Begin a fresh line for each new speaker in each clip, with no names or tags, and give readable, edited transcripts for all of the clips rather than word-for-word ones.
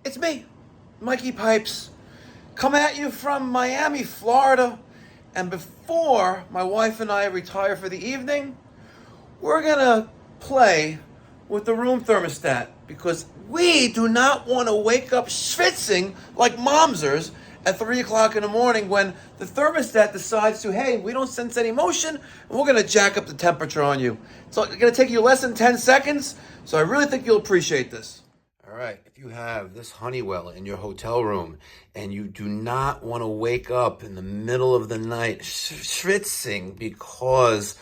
It's me, Mikey Pipes, coming at you from Miami, Florida. And before my wife and I retire for the evening, we're gonna play with the room thermostat because we do not want to wake up schwitzing like momsers at 3 o'clock in the morning when the thermostat decides to, hey, we don't sense any motion, and we're going to jack up the temperature on you. So it's going to take you less than 10 seconds, so I really think you'll appreciate this. All right, if you have this Honeywell in your hotel room and you do not want to wake up in the middle of the night schwitzing because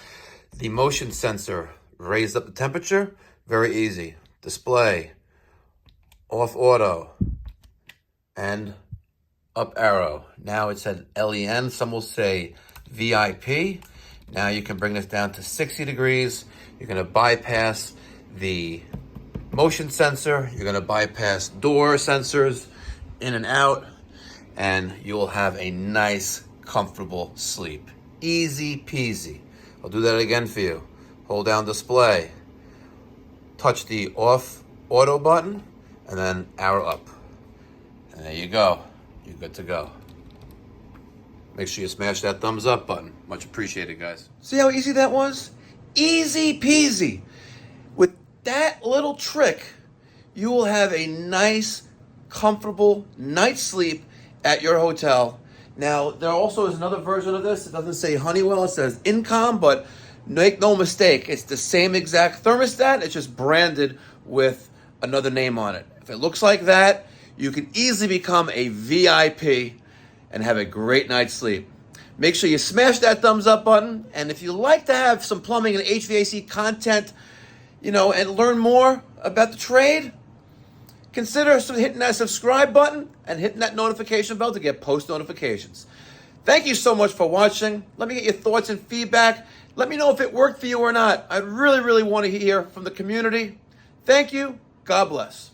the motion sensor raised up the temperature, very easy. Display, off auto, and up arrow. Now it said LEN, some will say VIP. Now you can bring this down to 60 degrees. You're gonna bypass the motion sensor. You're gonna bypass door sensors in and out, and you'll have a nice, comfortable sleep. Easy peasy. I'll do that again for you. Hold down display, touch the off auto button, and then arrow up. And there you go. You're good to go. Make sure you smash that thumbs up button. Much appreciated, guys. See how easy that was? Easy peasy. With that little trick, you will have a nice, comfortable night's sleep at your hotel. Now, there also is another version of this. It doesn't say Honeywell, it says Inncom, but make no mistake, it's the same exact thermostat. It's just branded with another name on it. If it looks like that, you can easily become a VIP and have a great night's sleep. Make sure you smash that thumbs up button. And if you like to have some plumbing and HVAC content, and learn more about the trade, consider hitting that subscribe button and hitting that notification bell to get post notifications. Thank you so much for watching. Let me get your thoughts and feedback. Let me know if it worked for you or not. I'd really, really want to hear from the community. Thank you. God bless.